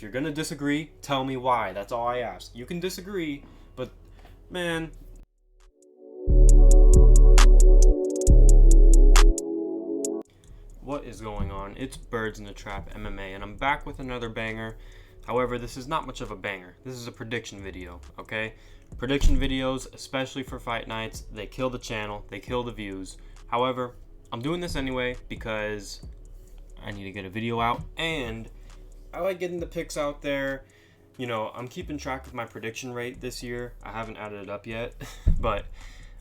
you're gonna disagree, tell me why. That's all I ask. You can disagree, but man, what is going on? It's Birds in the Trap MMA, and I'm back with another banger. However, this is not much of a banger. This is a prediction video, okay? Prediction videos, especially for fight nights, they kill the channel, they kill the views. However, I'm doing this anyway because I need to get a video out, and I like getting the picks out there. You know, I'm keeping track of my prediction rate this year. I haven't added it up yet, but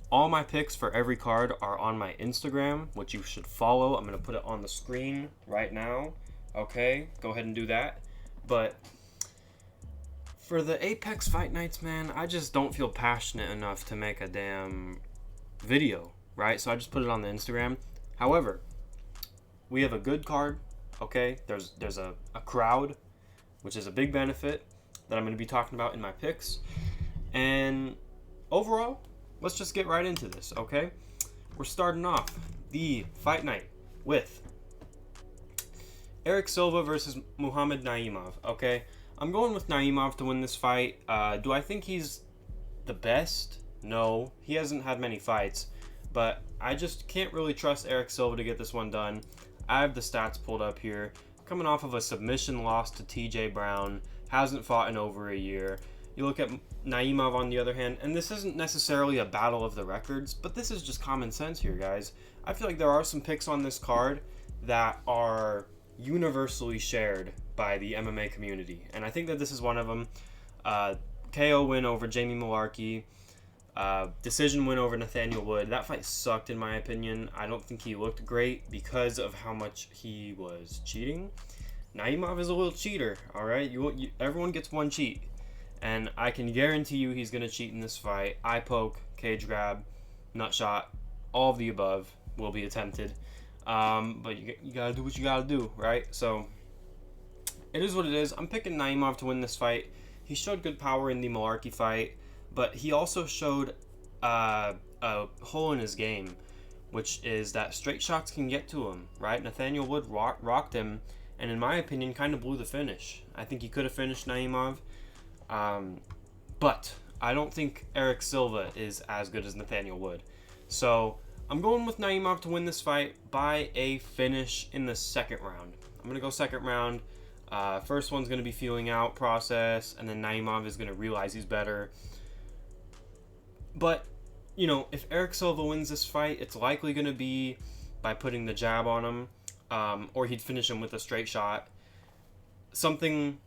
all my picks for every card are on my Instagram, which you should follow. I'm going to put it on the screen right now. Okay, go ahead and do that. But for the Apex Fight Nights, man, I just don't feel passionate enough to make a damn video, right? So I just put it on the Instagram. However, we have a good card, okay? There's a crowd, which is a big benefit that I'm going to be talking about in my picks. And overall, let's just get right into this, okay? We're starting off the fight night with Erick Silva versus Muhammad Naimov, okay? I'm going with Naimov to win this fight. Do I think he's the best? No, he hasn't had many fights, but I just can't really trust Erick Silva to get this one done. I have the stats pulled up here. Coming off of a submission loss to TJ Brown, hasn't fought in over a year. You look at Naimov on the other hand, and this isn't necessarily a battle of the records, but this is just common sense here, guys. I feel like there are some picks on this card that are universally shared by the MMA community, and I think that this is one of them. KO win over Jamie Mullarkey, decision win over Nathaniel Wood. That fight sucked in my opinion. I don't think he looked great because of how much he was cheating. Naimov is a little cheater, all right? Everyone gets one cheat, and I can guarantee you he's going to cheat in this fight. Eye poke, cage grab, nut shot, all of the above will be attempted. But you got to do what you got to do, right? So it is what it is. I'm picking Naimov to win this fight. He showed good power in the Mullarkey fight, but he also showed a hole in his game, which is that straight shots can get to him, right? Nathaniel Wood rocked him, and in my opinion, kind of blew the finish. I think he could have finished Naimov, but I don't think Erick Silva is as good as Nathaniel Wood. So I'm going with Naimov to win this fight by a finish in the second round. I'm going to go second round. First one's going to be feeling out process, and then Naimov is going to realize he's better. But, you know, if Erick Silva wins this fight, it's likely going to be by putting the jab on him, or he'd finish him with a straight shot. Something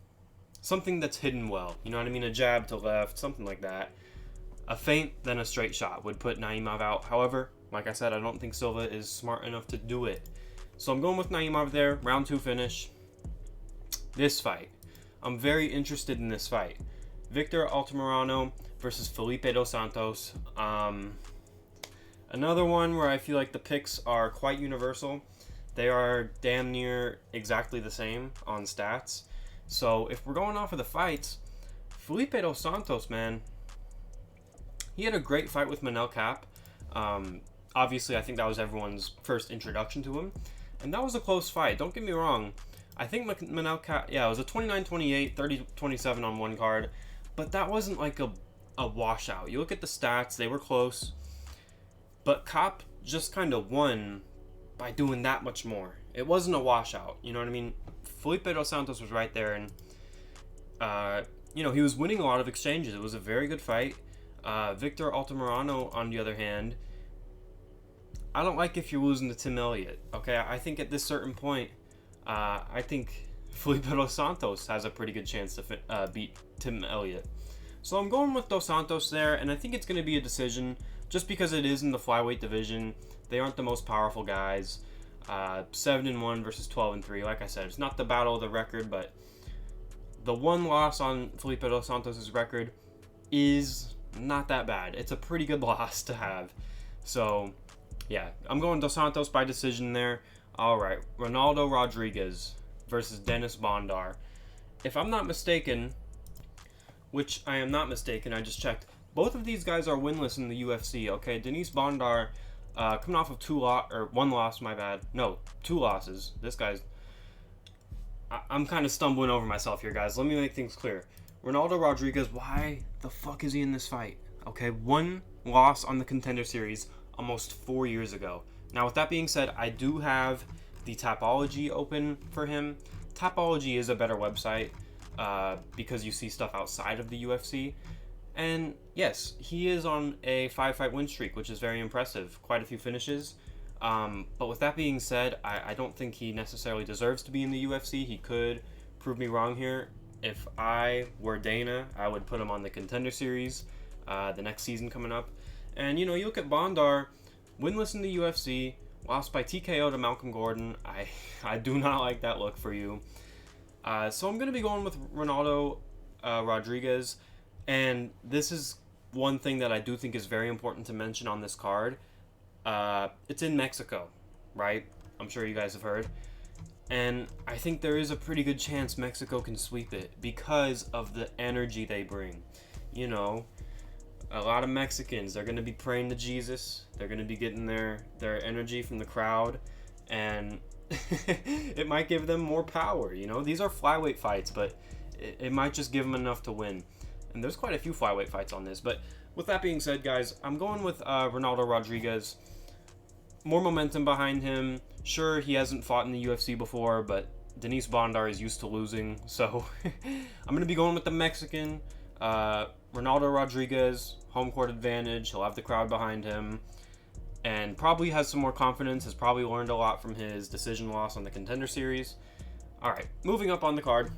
that's hidden well. You know what I mean? A jab to left, something like that. A feint, then a straight shot would put Naimov out. However, like I said, I don't think Silva is smart enough to do it. So I'm going with Naimov there. Round 2 finish. This fight. I'm very interested in this fight. Victor Altamirano versus Felipe Dos Santos. Another one where I feel like the picks are quite universal. They are damn near exactly the same on stats. So if we're going off of the fights, Felipe Dos Santos, man, he had a great fight with Manel Kape. Obviously, I think that was everyone's first introduction to him. And that was a close fight. Don't get me wrong. I think Manel Kape, yeah, it was a 29-28, 30-27 on one card. But that wasn't like a washout. You look at the stats, they were close. But Kape just kind of won by doing that much more. It wasn't a washout, you know what I mean? Felipe Dos Santos was right there, and you know, he was winning a lot of exchanges. It was a very good fight. Victor Altamirano, on the other hand, I don't like if you're losing to Tim Elliott. Okay, I think at this certain point, I think Felipe Dos Santos has a pretty good chance to beat Tim Elliott. So I'm going with Dos Santos there, and I think it's going to be a decision just because it is in the flyweight division. They aren't the most powerful guys. 7-1 versus 12-3. Like I said, it's not the battle of the record, but the one loss on Felipe Dos Santos' record is not that bad. It's a pretty good loss to have. So, yeah, I'm going Dos Santos by decision there. All right, Ronaldo Rodriguez versus Dennis Bondar. If I'm not mistaken, which I am not mistaken, I just checked, both of these guys are winless in the UFC, okay? Dennis Bondar, coming off of two losses. This guy's I'm kind of stumbling over myself here, guys. Let me make things clear. Ronaldo Rodriguez, why the fuck is he in this fight? Okay, one loss on the Contender Series almost 4 years ago. Now, with that being said, I do have the Tapology open for him. Tapology is a better website because you see stuff outside of the UFC. And yes, he is on a 5-fight win streak, which is very impressive. Quite a few finishes. But with that being said, I don't think he necessarily deserves to be in the UFC. He could prove me wrong here. If I were Dana, I would put him on the Contender Series, the next season coming up. And, you know, you look at Bondar, winless in the UFC, lost by TKO to Malcolm Gordon. I do not like that look for you. So I'm going to be going with Ronaldo Rodriguez. And this is one thing that I do think is very important to mention on this card. It's in Mexico, right? I'm sure you guys have heard. And I think there is a pretty good chance Mexico can sweep it because of the energy they bring. You know, a lot of Mexicans, they're going to be praying to Jesus. They're going to be getting their energy from the crowd. And it might give them more power, you know? These are flyweight fights, but it might just give them enough to win. And there's quite a few flyweight fights on this. But with that being said, guys, I'm going with Ronaldo Rodriguez. More momentum behind him. Sure, he hasn't fought in the UFC before, but Denise Bondar is used to losing. So I'm going to be going with the Mexican. Ronaldo Rodriguez, home court advantage. He'll have the crowd behind him. And probably has some more confidence. Has probably learned a lot from his decision loss on the Contender Series. Alright, moving up on the card.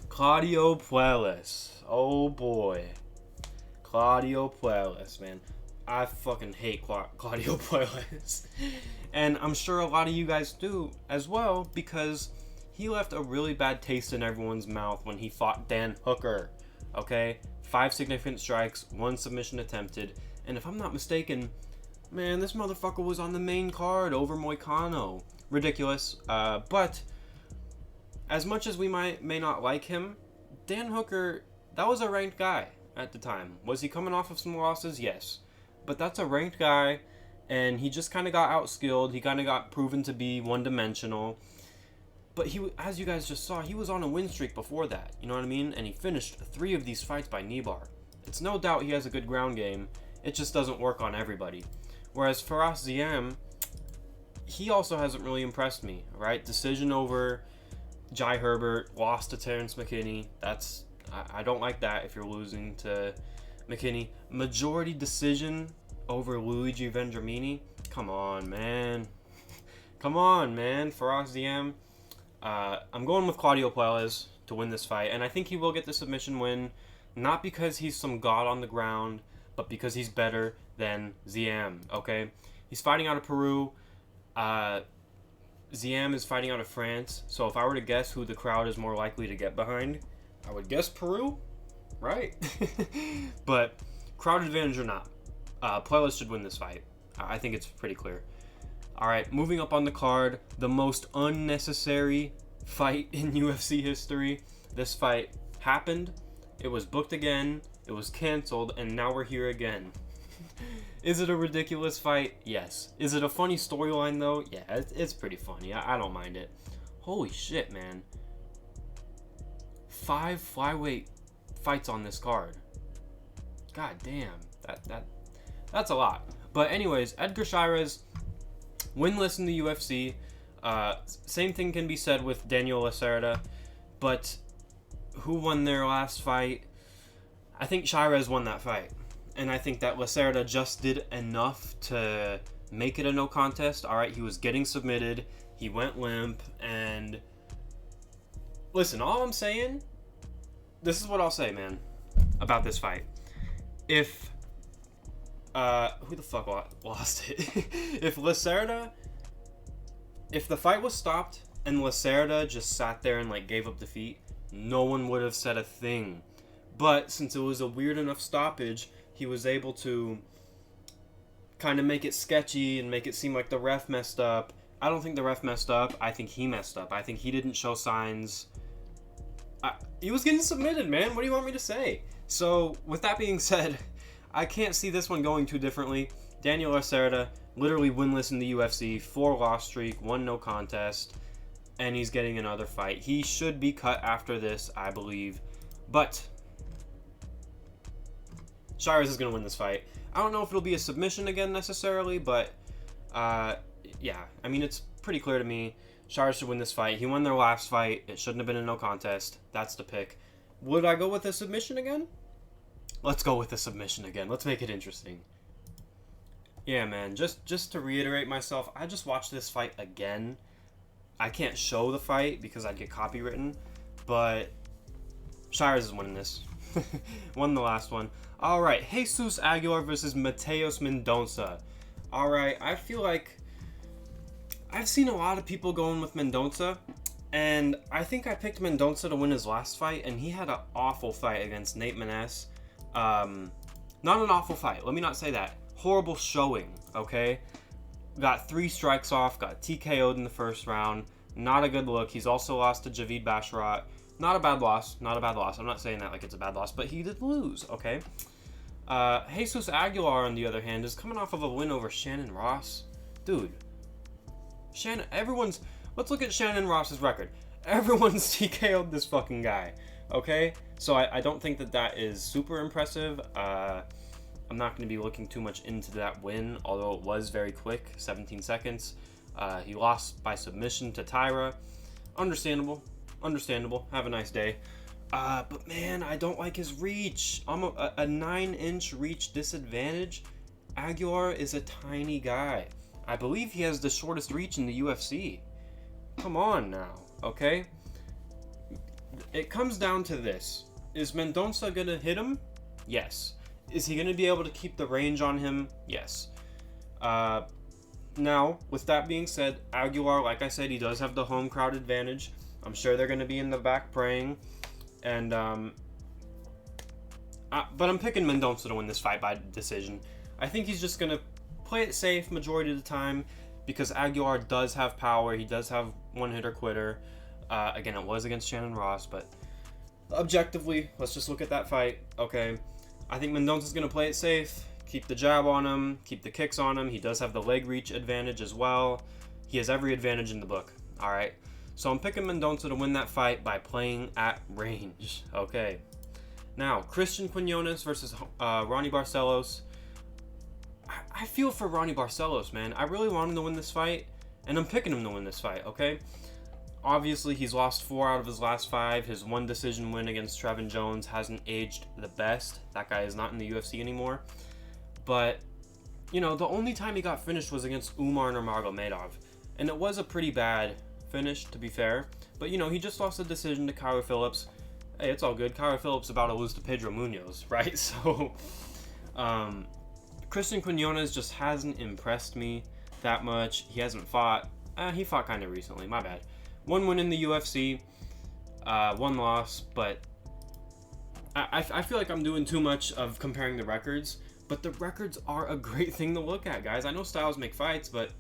Claudio Puelles. Oh boy. Claudio Puelles, man. I fucking hate Claudio Puelles. And I'm sure a lot of you guys do as well, because he left a really bad taste in everyone's mouth when he fought Dan Hooker. Okay? 5 significant strikes, 1 submission attempted. And if I'm not mistaken, man, this motherfucker was on the main card over Moicano. Ridiculous. But as much as we may not like him, Dan Hooker, that was a ranked guy at the time. Was he coming off of some losses? Yes. But that's a ranked guy, and he just kind of got outskilled. He kind of got proven to be one-dimensional. But he, as you guys just saw, he was on a win streak before that. You know what I mean? And he finished 3 of these fights by knee bar. It's no doubt he has a good ground game. It just doesn't work on everybody. Whereas Fares Ziam, he also hasn't really impressed me, right? Decision over Jai Herbert, lost to Terrence McKinney. I don't like that if you're losing to McKinney. Majority decision over Luigi Vendramini. Come on, man. Come on, man. Fares Ziam. I'm going with Claudio Puelles to win this fight, and I think he will get the submission win, not because he's some god on the ground, but because he's better than Ziam, okay? He's fighting out of Peru. Ziam is fighting out of France, so if I were to guess who the crowd is more likely to get behind, I would guess Peru, right? But crowd advantage or not, Puelles should win this fight. I think it's pretty clear. Alright, moving up on the card, the most unnecessary fight in UFC history. This fight happened, it was booked again, it was canceled, and now we're here again. Is it a ridiculous fight? Yes. Is it a funny storyline though? Yeah, it's pretty funny. I don't mind it. Holy shit, man. 5 flyweight fights on this card. God damn. That's a lot. But anyways, Edgar Chairez, winless in the UFC. Same thing can be said with Daniel Lacerda. But who won their last fight? I think Chairez won that fight. And I think that Lacerda just did enough to make it a no contest. Alright, he was getting submitted. He went limp. And listen, all I'm saying, this is what I'll say, man, about this fight. If who the fuck lost it? If the fight was stopped and Lacerda just sat there and like gave up defeat, no one would have said a thing. But since it was a weird enough stoppage, he was able to kind of make it sketchy and make it seem like the ref messed up. I don't think the ref messed up. I think he messed up. I think he didn't show signs. He was getting submitted, man. What do you want me to say? So, with that being said, I can't see this one going too differently. Daniel Lacerda, literally winless in the UFC, 4 loss streak, 1 no contest. and he's getting another fight. He should be cut after this, I believe. But Cyrus is going to win this fight. I don't know if it'll be a submission again necessarily, but yeah, I mean, it's pretty clear to me. Cyrus should win this fight. He won their last fight. It shouldn't have been a no contest. That's the pick. Would I go with a submission again? Let's go with a submission again. Let's make it interesting. Yeah, man, just to reiterate myself, I just watched this fight again. I can't show the fight because I'd get copywritten, but Cyrus is winning this. Won the last one. All right, Jesus Aguilar versus Mateus Mendonça. All right, I feel like I've seen a lot of people going with Mendonça, and I think I picked Mendonça to win his last fight, and he had an awful fight against Nate Maness. Not an awful fight. Let me not say that. Horrible showing, okay? Got 3 strikes off, got TKO'd in the first round. Not a good look. He's also lost to Javid Basharat. Not a bad loss. Not a bad loss. I'm not saying that like it's a bad loss, but he did lose, okay? Jesus Aguilar, on the other hand, is coming off of a win over Shannon Ross. Dude. Let's look at Shannon Ross's record. Everyone's TKO'd this fucking guy, okay? So I don't think that is super impressive. I'm not going to be looking too much into that win, although it was very quick, 17 seconds. He lost by submission to Tyra. Understandable. Have a nice day. But man, I don't like his reach. I'm a 9-inch reach disadvantage. Aguilar is a tiny guy. I believe he has the shortest reach in the UFC. Come on now, okay? It comes down to this. Is Mendonça going to hit him? Yes. Is he going to be able to keep the range on him? Yes. Now, with that being said, Aguilar, like I said, he does have the home crowd advantage. I'm sure they're going to be in the back praying. And, but I'm picking Mendonça to win this fight by decision. I think he's just going to play it safe majority of the time because Aguilar does have power. He does have one-hitter quitter. Again, it was against Shannon Ross, but objectively, let's just look at that fight, okay? I think Mendonça's going to play it safe, keep the jab on him, keep the kicks on him. He does have the leg reach advantage as well. He has every advantage in the book, all right? So I'm picking Mendonça to win that fight by playing at range, okay? Now, Christian Quinones versus Ronnie Barcelos. I feel for Ronnie Barcelos, man. I really want him to win this fight, and I'm picking him to win this fight, okay? Obviously, he's lost 4 out of his last 5. His 1 decision win against Trevin Jones hasn't aged the best. That guy is not in the UFC anymore. But, you know, the only time he got finished was against Umar Nurmagomedov. And it was a pretty bad finish, to be fair. But, you know, he just lost a decision to Kyler Phillips. Hey, it's all good. Kyler Phillips about to lose to Pedro Munoz, right? So, Christian Quinones just hasn't impressed me that much. He hasn't fought. He fought kind of recently, my bad. 1 win in the UFC, 1 loss, but I feel like I'm doing too much of comparing the records, but the records are a great thing to look at, guys. I know styles make fights, but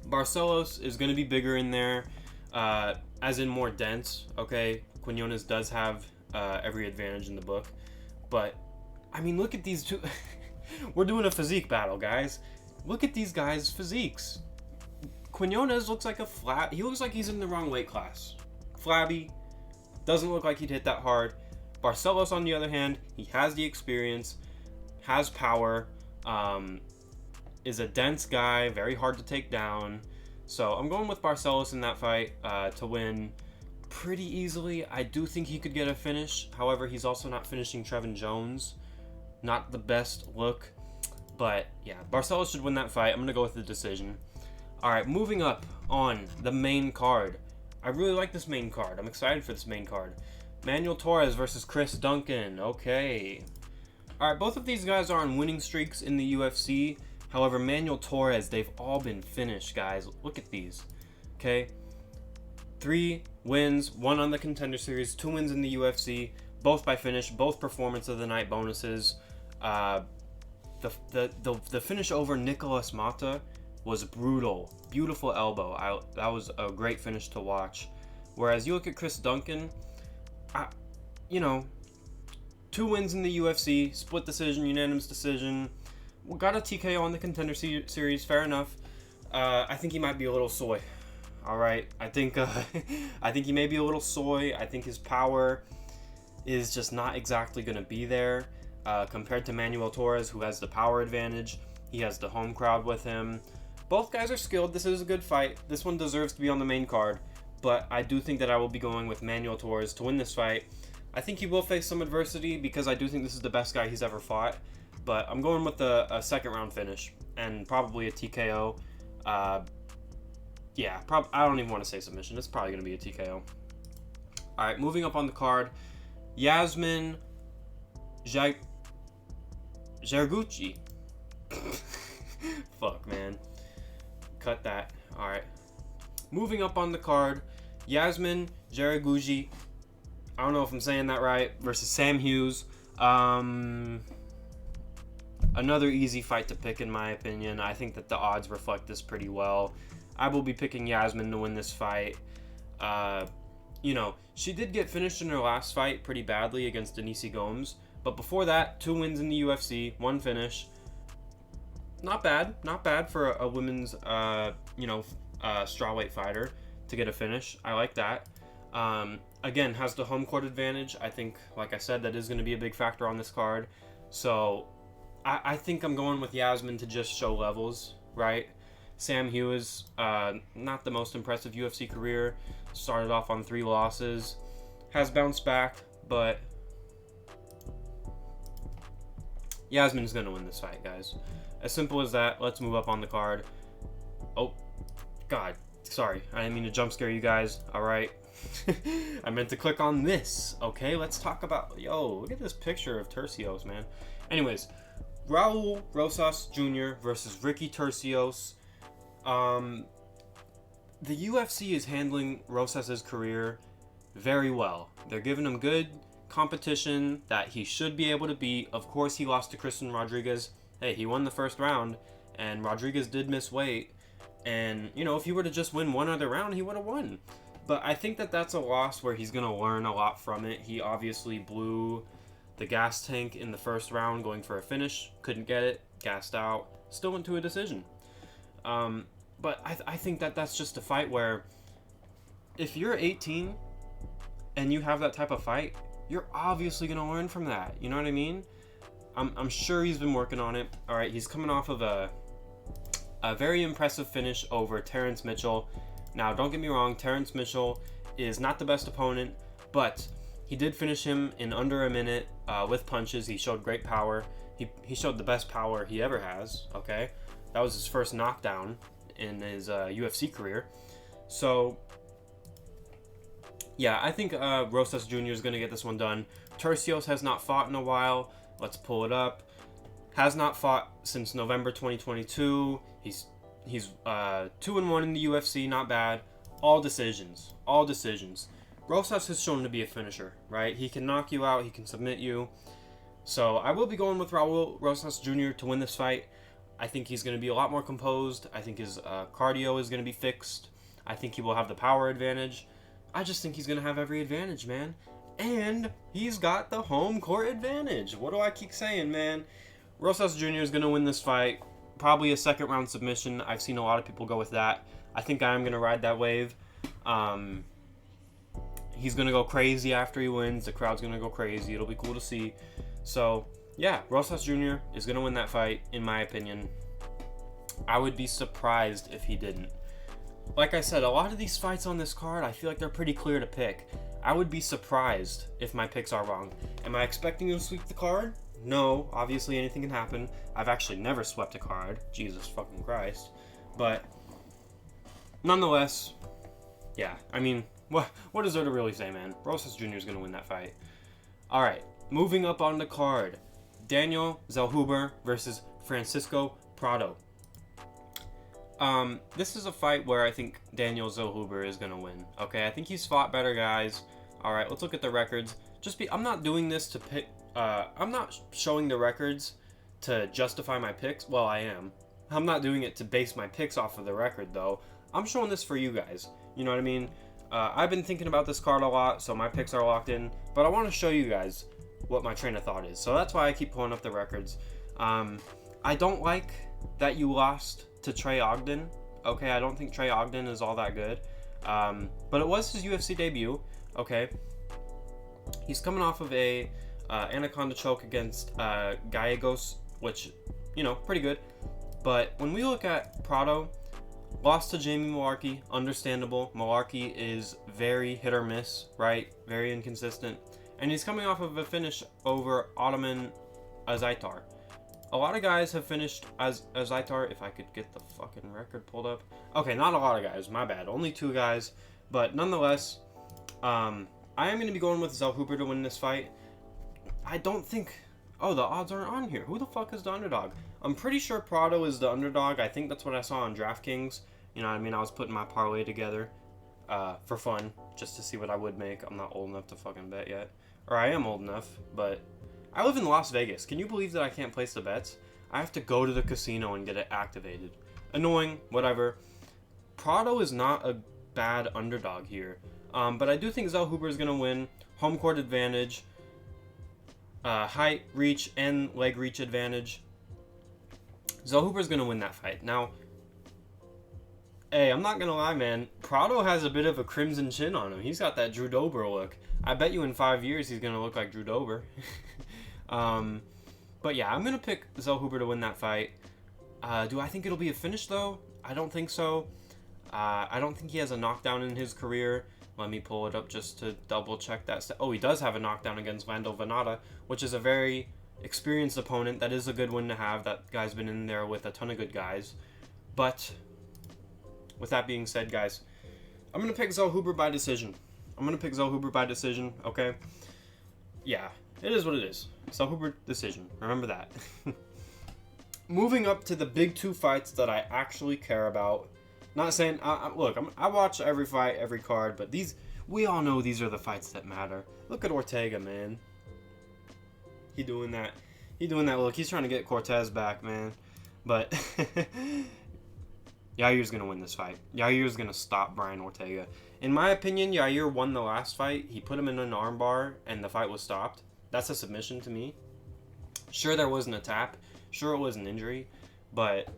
Barcelos is going to be bigger in there, as in more dense, okay? Quinones does have every advantage in the book, but, I mean, look at these two. We're doing a physique battle, guys. Look at these guys' physiques. Quinones looks like he looks like he's in the wrong weight class. Flabby, doesn't look like he'd hit that hard. Barcelos, on the other hand, he has the experience, has power, is a dense guy, very hard to take down. So I'm going with Barcelos in that fight to win pretty easily. I do think he could get a finish. However, he's also not finishing Trevin Jones. Not the best look. But yeah, Barcelos should win that fight. I'm going to go with the decision. Alright, moving up on the main card. I really like this main card. I'm excited for this main card. Manuel Torres versus Chris Duncan. Okay. Alright, both of these guys are on winning streaks in the UFC. However, Manuel Torres, they've all been finished, guys. Look at these. Okay. 3 wins, 1 on the Contender Series, 2 wins in the UFC, both by finish, both performance of the night bonuses. The finish over Nicolas Mata was brutal. Beautiful elbow. That was a great finish to watch. Whereas you look at Chris Duncan, you know, 2 wins in the UFC, split decision, unanimous decision. Got a TKO on the Contender Series, fair enough. I think he might be a little soy. All right, I think I think he may be a little soy. I think his power is just not exactly going to be there compared to Manuel Torres, who has the power advantage. He has the home crowd with him. Both guys are skilled. This is a good fight. This one deserves to be on the main card, but I do think that I will be going with Manuel Torres to win this fight. I think he will face some adversity because I do think this is the best guy he's ever fought, but I'm going with a second round finish and probably a TKO. Yeah, I don't even want to say submission. It's probably going to be a TKO. All right, moving up on the card, Yasmin Jarguchi. Fuck, man. Cut that. All right. Moving up on the card, Yasmin Jarguchi. I don't know if I'm saying that right. Versus Sam Hughes. Another easy fight to pick in my opinion. I think that the odds reflect this pretty well. I will be picking Yasmin to win this fight. You know, she did get finished in her last fight pretty badly against Denise Gomes. But before that, 2 wins in the UFC, 1 finish. Not bad. Not bad for a women's, strawweight fighter to get a finish. I like that. Again, has the home court advantage. I think, like I said, that is going to be a big factor on this card. So, I think I'm going with Yasmin to just show levels, right? Sam Hughes, not the most impressive UFC career. Started off on 3 losses. Has bounced back, but Yasmin's going to win this fight, guys. As simple as that. Let's move up on the card. Oh, God. Sorry. I didn't mean to jump scare you guys. All right. I meant to click on this. Okay, let's talk about... Yo, look at this picture of Turcios, man. Anyways, Raul Rosas Jr. versus Ricky Turcios. The UFC is handling Rosas' career very well. They're giving him good competition that he should be able to beat. Of course, he lost to Christian Rodriguez. Hey, he won the first round, and Rodriguez did miss weight. And, you know, if he were to just win one other round, he would have won. But I think that that's a loss where he's going to learn a lot from it. He obviously blew the gas tank in the first round going for a finish. Couldn't get it. Gassed out. Still went to a decision. But I think that that's just a fight where if you're 18 and you have that type of fight, you're obviously going to learn from that. You know what I mean? I'm sure he's been working on it. All right, he's coming off of a very impressive finish over Terrence Mitchell. Now, don't get me wrong, Terrence Mitchell is not the best opponent, but he did finish him in under a minute with punches. He showed great power. He showed the best power he ever has, okay? That was his first knockdown in his UFC career. So, yeah, I think Rosas Jr. is going to get this one done. Turcios has not fought in a while. Let's pull it up. Has not fought since November 2022. He's 2-1 in the UFC, not bad. All decisions. Rosas has shown to be a finisher, right? He can knock you out. He can submit you. So I will be going with Raul Rosas Jr. to win this fight. I think he's going to be a lot more composed. I think his cardio is going to be fixed. I think he will have the power advantage. I just think he's going to have every advantage, man. And he's got the home court advantage. What do I keep saying, man? Rosas Jr. is going to win this fight. Probably a second round submission. I've seen a lot of people go with that. I think I'm going to ride that wave. He's going to go crazy after he wins. The crowd's going to go crazy. It'll be cool to see. So, yeah, Rosas Jr. is going to win that fight, in my opinion. I would be surprised if he didn't. Like I said, a lot of these fights on this card, I feel like they're pretty clear to pick. I would be surprised if my picks are wrong. Am I expecting him to sweep the card? No, obviously anything can happen. I've actually never swept a card. Jesus fucking Christ. But, nonetheless, yeah, I mean, what is there to really say, man? Rosas Jr. is going to win that fight. Alright, moving up on the card. Daniel Zellhuber versus Francisco Prado. This is a fight where I think Daniel Zellhuber is going to win. Okay, I think he's fought better guys. Alright, let's look at the records. I'm not doing this to pick... I'm not showing the records to justify my picks. Well, I am. I'm not doing it to base my picks off of the record, though. I'm showing this for you guys. You know what I mean? I've been thinking about this card a lot, so my picks are locked in. But I want to show you guys what my train of thought is. So that's why I keep pulling up the records. I don't like that you lost to Trey Ogden. Okay, I don't think Trey Ogden is all that good. But it was his UFC debut. Okay, he's coming off of a anaconda choke against Gallegos, which, you know, pretty good. But when we look at Prado, lost to Jamie Malarkey, understandable. Malarkey is very hit or miss, right? Very inconsistent. And he's coming off of a finish over Ottoman Azaitar. A lot of guys have finished as Azaitar. If I could get the fucking record pulled up. Okay, not a lot of guys, my bad. Only 2 guys. But nonetheless, I am going to be going with Zell Hooper to win this fight. I don't think... Oh, the odds aren't on here. Who the fuck is the underdog? I'm pretty sure Prado is the underdog. I think that's what I saw on DraftKings. You know what I mean? I was putting my parlay together for fun, just to see what I would make. I'm not old enough to fucking bet yet. Or I am old enough, but I live in Las Vegas. Can you believe that I can't place the bets? I have to go to the casino and get it activated. Annoying, whatever. Prado is not a bad underdog here. But I do think Zell Hooper is going to win. Home court advantage. Height, reach, and leg reach advantage. Zell Hooper is going to win that fight. Now, hey, I'm not going to lie, man. Prado has a bit of a crimson chin on him. He's got that Drew Dober look. I bet you in 5 years he's going to look like Drew Dober. But yeah, I'm going to pick Zell Hooper to win that fight. Do I think it'll be a finish, though? I don't think so. I don't think he has a knockdown in his career. Let me pull it up just to double check that. Oh, he does have a knockdown against Lando Venata, which is a very experienced opponent. That is a good win to have. That guy's been in there with a ton of good guys. But with that being said, guys, I'm going to pick Zell Hooper by decision. Okay? Yeah, it is what it is. Zell Hooper decision. Remember that. Moving up to the big 2 fights that I actually care about. Not saying, look, I watch every fight, every card, but we all know these are the fights that matter. Look at Ortega, man. He doing that look. He's trying to get Cortez back, man. But Yair's going to win this fight. Yair's going to stop Brian Ortega. In my opinion, Yair won the last fight. He put him in an armbar, and the fight was stopped. That's a submission to me. Sure, there wasn't a tap. Sure, it was an injury. But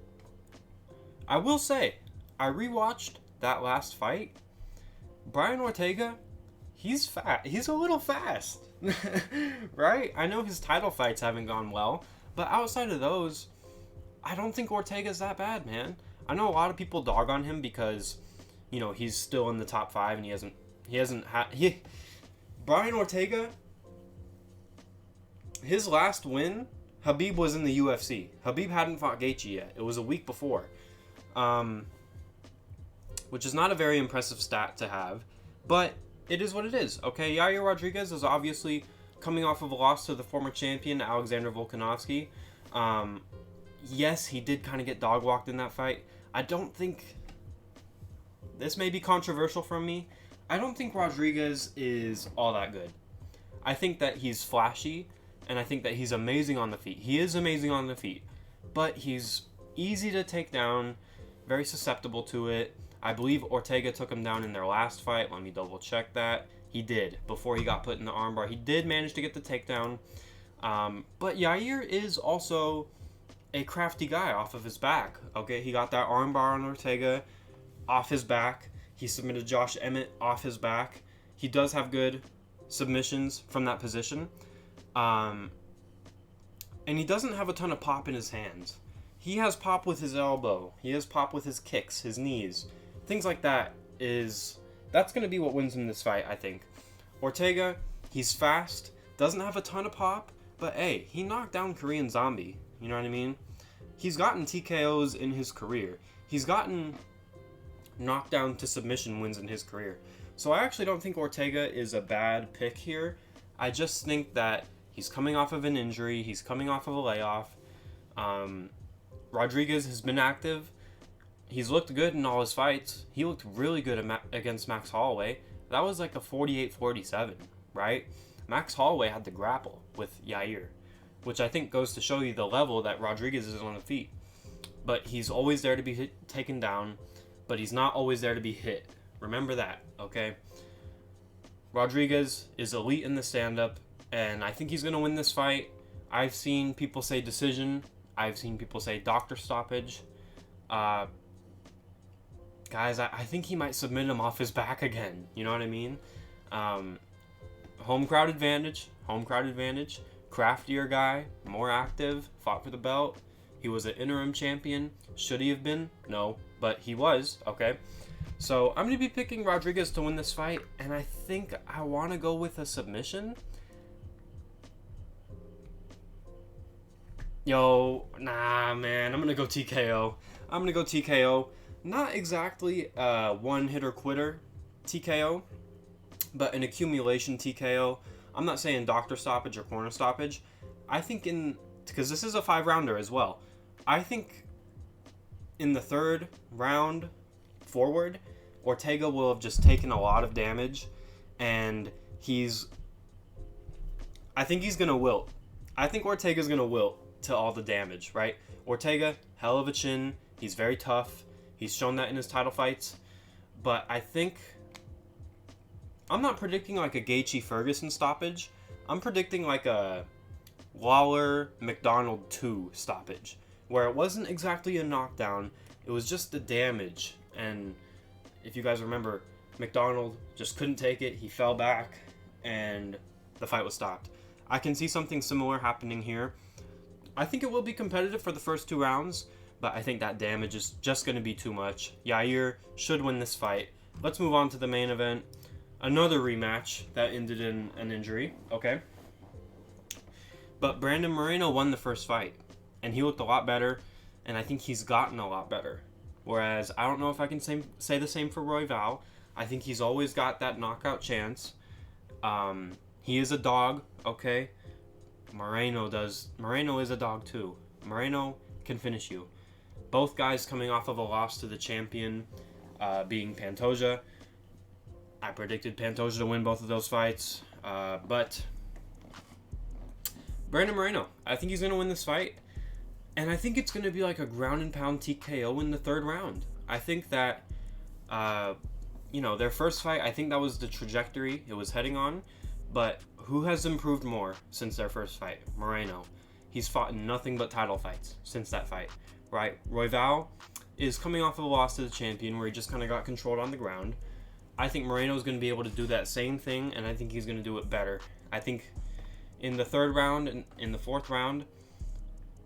I will say, I rewatched that last fight. Brian Ortega, he's fat. He's a little fast. Right? I know his title fights haven't gone well, but outside of those, I don't think Ortega's that bad, man. I know a lot of people dog on him because, you know, he's still in the top 5 and Brian Ortega, his last win, Khabib was in the UFC. Khabib hadn't fought Gaethje yet. It was a week before. Which is not a very impressive stat to have, but it is what it is, okay? Yair Rodriguez is obviously coming off of a loss to the former champion, Alexander Volkanovski. Yes, he did kind of get dog-walked in that fight. I don't think... This may be controversial from me. I don't think Rodriguez is all that good. I think that he's flashy, and I think that he's amazing on the feet. He is amazing on the feet, but he's easy to take down, very susceptible to it. I believe Ortega took him down in their last fight. Let me double check that. He did. Before he got put in the armbar, he did manage to get the takedown. But Yair is also a crafty guy off of his back. Okay, he got that armbar on Ortega off his back. He submitted Josh Emmett off his back. He does have good submissions from that position. And he doesn't have a ton of pop in his hands. He has pop with his elbow. He has pop with his kicks, his knees. Things like that that's going to be what wins him this fight, I think. Ortega, he's fast, doesn't have a ton of pop, but hey, he knocked down Korean Zombie. You know what I mean? He's gotten TKOs in his career. He's gotten knockdown to submission wins in his career. So I actually don't think Ortega is a bad pick here. I just think that he's coming off of an injury. He's coming off of a layoff. Rodriguez has been active. He's looked good in all his fights. He looked really good against Max Holloway. That was like a 48-47, right? Max Holloway had to grapple with Yair, which I think goes to show you the level that Rodriguez is on the feet. But he's always there to be taken down, but he's not always there to be hit. Remember that, okay? Rodriguez is elite in the stand-up, and I think he's going to win this fight. I've seen people say decision. I've seen people say doctor stoppage. guys, I think he might submit him off his back again. You know what I mean? Home crowd advantage. Home crowd advantage. Craftier guy. More active. Fought for the belt. He was an interim champion. Should he have been? No. But he was. Okay. So I'm going to be picking Rodriguez to win this fight. And I think I want to go with a submission. Yo, nah, man. I'm going to go TKO. I'm going to go TKO. Not exactly a one-hitter quitter TKO, but an accumulation TKO. I'm not saying doctor stoppage or corner stoppage. I think because this is a 5-rounder as well. I think in the 3rd round forward, Ortega will have just taken a lot of damage, and I think he's going to wilt. I think Ortega's going to wilt to all the damage, right? Ortega, hell of a chin. He's very tough. He's shown that in his title fights. But I think... I'm not predicting like a Gaethje-Ferguson stoppage. I'm predicting like a Lawler-McDonald 2 stoppage, where it wasn't exactly a knockdown. It was just the damage. And if you guys remember, McDonald just couldn't take it. He fell back, and the fight was stopped. I can see something similar happening here. I think it will be competitive for the first 2 rounds, but I think that damage is just going to be too much. Yair should win this fight. Let's move on to the main event. Another rematch that ended in an injury, okay? But Brandon Moreno won the first fight, and he looked a lot better, and I think he's gotten a lot better. Whereas, I don't know if I can say the same for Royval. I think he's always got that knockout chance. He is a dog, okay? Moreno is a dog too. Moreno can finish you. Both guys coming off of a loss to the champion, being Pantoja. I predicted Pantoja to win both of those fights, but Brandon Moreno, I think he's going to win this fight, and I think it's going to be like a ground and pound TKO in the 3rd round. I think that, their first fight, I think that was the trajectory it was heading on, but who has improved more since their first fight? Moreno. He's fought in nothing but title fights since that fight, right? Royval is coming off of a loss to the champion where he just kind of got controlled on the ground. I think Moreno is going to be able to do that same thing, and I think he's going to do it better. I think in the 3rd round and in the 4th round,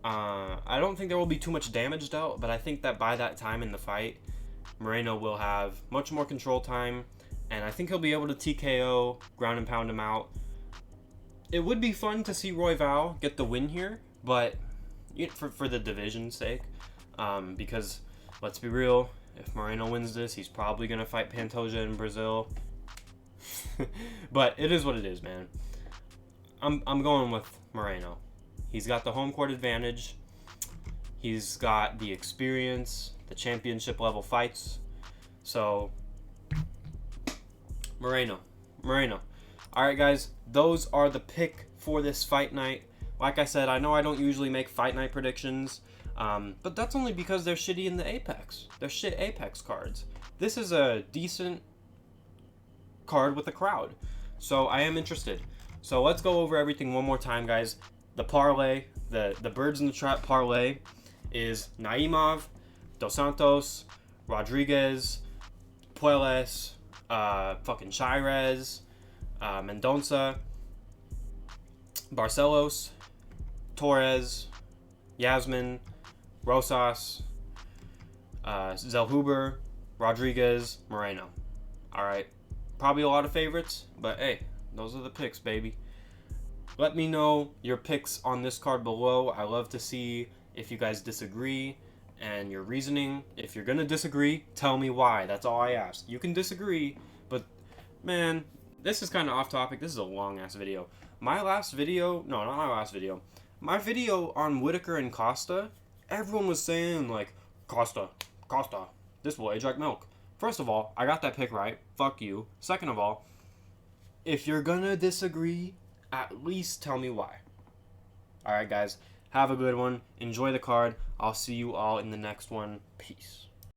I don't think there will be too much damage dealt, but I think that by that time in the fight, Moreno will have much more control time, and I think he'll be able to TKO, ground and pound him out. It would be fun to see Royval get the win here, but for the division's sake, because let's be real, if Moreno wins this, he's probably going to fight Pantoja in Brazil. But it is what it is, man. I'm going with Moreno. He's got the home court advantage. He's got the experience, the championship level fights. So, Moreno. All right, guys, those are the pick for this fight night. Like I said, I know I don't usually make fight night predictions, but that's only because they're shitty in the Apex. They're shit Apex cards. This is a decent card with a crowd, so I am interested. So let's go over everything one more time, guys. The parlay, the Birds in the Trap parlay is Naimov, Dos Santos, Rodriguez, Puelles, fucking Chairez, Mendonça, Barcelos, Torres, Yasmin, Rosas, Zellhuber, Rodriguez, Moreno. Alright. Probably a lot of favorites, but hey, those are the picks, baby. Let me know your picks on this card below. I love to see if you guys disagree and your reasoning. If you're going to disagree, tell me why. That's all I ask. You can disagree, but man, this is kind of off topic. This is a long-ass video. My video on Whitaker and Costa, everyone was saying, like, Costa, this will age like milk. First of all, I got that pick right. Fuck you. Second of all, if you're gonna disagree, at least tell me why. Alright, guys. Have a good one. Enjoy the card. I'll see you all in the next one. Peace.